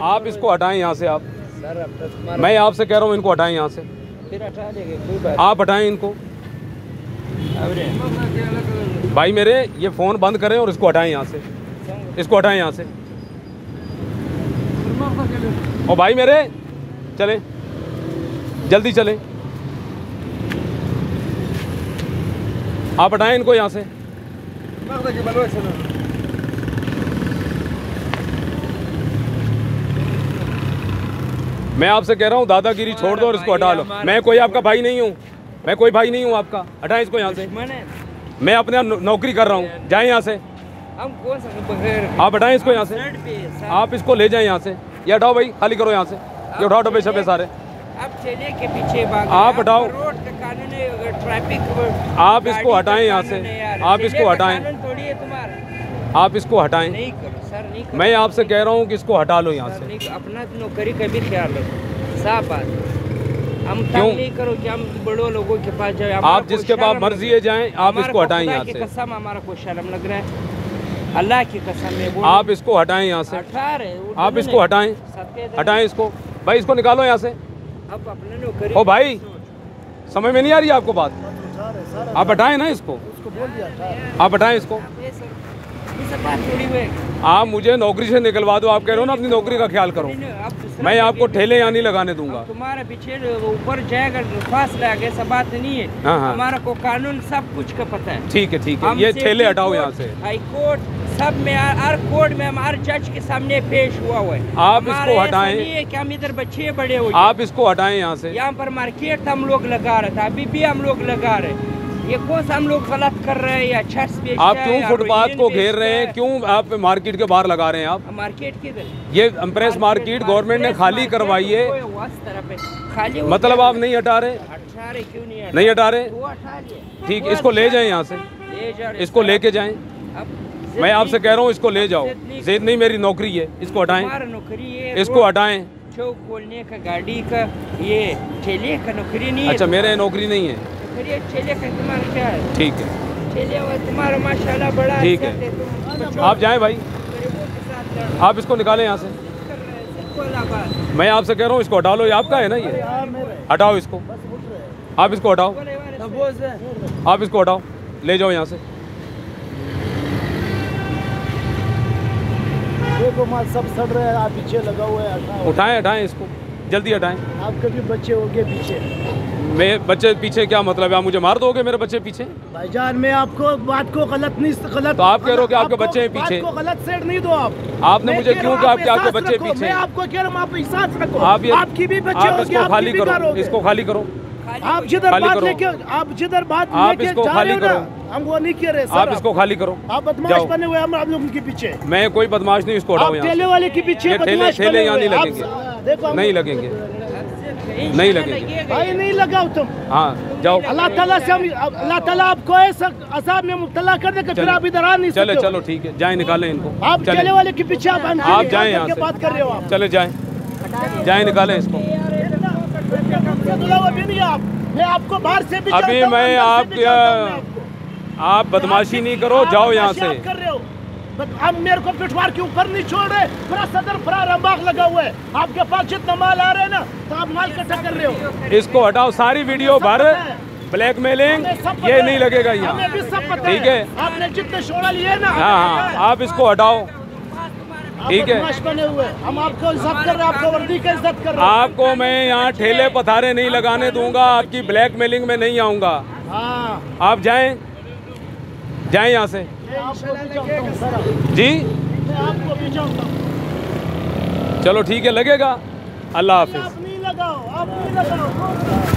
आप इसको हटाएं यहाँ से। आप सर, मैं आपसे कह रहा हूँ इनको हटाएं यहाँ से। फिर हटा देंगे, कोई बात। आप हटाएं इनको भाई मेरे, ये फ़ोन बंद करें और इसको हटाएं यहाँ से। इसको हटाएं यहाँ से। ओ भाई मेरे, चलें जल्दी चलें। आप हटाएं इनको यहाँ से। मैं आपसे कह रहा हूँ दादागिरी छोड़ दो और इसको हटा लो। मैं कोई आपका भाई नहीं हूँ, मैं कोई भाई नहीं हूँ आपका। हटाएं इसको यहाँ से। मैं अपने यहाँ नौकरी कर रहा हूँ, जाएं यहाँ से। आप हटाएं इसको यहाँ से। आप इसको ले जाएं यहाँ से। ये हटाओ भाई, खाली करो यहाँ से। ये उठाओ डब्बे शब्बे सारे। आप चलिए के पीछे आप हटाओ। रोड का कानून है, ट्रैफिक। आप इसको हटाएं यहाँ से। आप इसको हटाएं। आप इसको हटाएं। नहीं करो सर, नहीं करो। मैं आपसे कह रहा हूँ कि इसको हटा लो यहाँ से। अपना नौकरी का भी ख्याल रखो, साफ बात। हम क्यों नहीं करो कि हम बड़ों लोगों के पास जाए। आप जिसके पास मर्जी है जाएं। आप इसको हटाएं यहाँ से। कसम हमारा को शर्म लग रहा है, अल्लाह की कसम है। आप इसको हटाएं यहाँ से। आप इसको हटाएं, हटाएं इसको भाई। इसको निकालो यहाँ से। अब अपने नौकरी। ओ भाई, समझ में नहीं आ रही आपको बात? आप हटाएं ना इसको। आप हटाएं इसको। आप मुझे नौकरी से निकलवा दो। आप कह रहे हो ना अपनी नौकरी का ख्याल करो। मैं आपको ठेले यहाँ नहीं लगाने दूंगा। तुम्हारे पीछे ऊपर जाएगा, फासला आगे सब बात नहीं है। हमारा को कानून सब कुछ का पता है। ठीक है, ठीक है। ये ठेले हटाओ यहाँ से। हाई कोर्ट सब में, हर कोर्ट में, हमारे जज के सामने पेश हुआ है। आप इसको हटाएं। कि हम इधर बच्चे बड़े हो। आप इसको हटाएं यहाँ से। यहाँ पर मार्केट हम लोग लगा रहे थे, अभी भी हम लोग लगा रहे। ये कौन सा हम लोग गलत कर रहे हैं या छत पे? आप क्यों फुटपाथ को घेर रहे हैं? क्यों आप मार्केट के बाहर लगा रहे हैं? आप मार्केट किधर? ये एम्प्रेस मार्केट गवर्नमेंट ने खाली करवाई है। खाली मतलब आप नहीं हटा रहे? क्यों नहीं हटा रहे? ठीक, इसको ले जाएं यहाँ से। इसको लेके जाएं। मैं आपसे कह रहा हूँ इसको ले जाओ। ज़ेद नहीं, मेरी नौकरी है। इसको हटाएं, इसको हटाएं। चौक बोलने का, गाड़ी का, ये ठेले का नौकरी नहीं है। अच्छा, मेरे नौकरी नहीं है। ठेले का तुम्हारा क्या है? ठीक है, ठेले तुम्हारा माशाल्लाह बड़ा। ठीक है। आप जाएं भाई, आप इसको निकालें यहाँ से। मैं आपसे कह रहा हूँ इसको हटा लो। ये आपका है ना, ये हटाओ इसको। आप इसको हटाओ। आप इसको हटाओ, ले जाओ यहाँ से। देखो माल सब सड़ रहा है, आप पीछे लगा हुआ है। उठाएं, हटाएं इसको, जल्दी हटाएं। आपके भी बच्चे हो गए पीछे। मेरे बच्चे पीछे क्या मतलब है? आप मुझे मार दोगे मेरे बच्चे पीछे? भाईजान मैं आपको बात को गलत नहीं, गलत तो आप कह रहे हो कि आपके बच्चे हैं पीछे। बात को गलत सेट नहीं दो आप। आपने मुझे क्यों कहा कि आपके बच्चे पीछे? मैं आपको कह रहा हूँ आप एहसास रखो। आप ये, आपकी भी बच्चे आप इसको खाली करो। इसको खाली करो। आप जिधर बात लेके, आप जिधर बात आप इसको खाली करो। हम वो नहीं कह रहे सर। आप इसको खाली करो। आप बदमाश बने हुए हम लोगों के पीछे। मैं कोई बदमाश नहीं, इसको हटाओ यहाँ से। ठेले वाले के पीछे बदमाश बने हुए। ठेले यहाँ नहीं लगेंगे, नहीं लगेंगे, नहीं लगेंगे भाई। नहीं लगाओ तुम। हाँ जाओ। अल्लाह ताला से हम, अल्लाह ताला आपको ऐसा अज़ाब में मुब्तला कर दे कि फिर आप इधर आ नहीं सकते। चलो ठीक है, जाएं, निकालें इनको। आप ठेले वाले के पीछे आप जाएं यहाँ से। बात कर रहे हो आप। चले जाएं, जाएं, निकालें इसको। मैं आपको बाहर से भी अभी मैं आप बदमाशी नहीं करो, जाओ यहाँ से। कर रहे हो आप मेरे को पिठवार के ऊपर नहीं छोड़ रहे। पूरा सदर फरार अम्बाग लगा हुआ है। आपके पास जितना माल आ रहा है ना, तो आप माल इकट्ठा कर रहे हो। इसको हटाओ, सारी वीडियो भर ब्लैकमेलिंग ये नहीं लगेगा यहाँ, ठीक है? आपने जितने शोड़ा लिए ना, हाँ, आप इसको हटाओ, ठीक है? बने हुए हम आपको इज्जत कर रहे हैं, आपको वर्दी का इज्जत कर रहे हैं। आपको मैं यहाँ ठेले पथारे नहीं लगाने दूंगा, आपकी ब्लैकमेलिंग में नहीं आऊँगा। आप जाएं, जाएं यहाँ से जी। आपको भी चाहता हूँ। चलो ठीक है, लगेगा। अल्लाह हाफिज। आप नहीं लगाओ, आप नहीं लगाओ।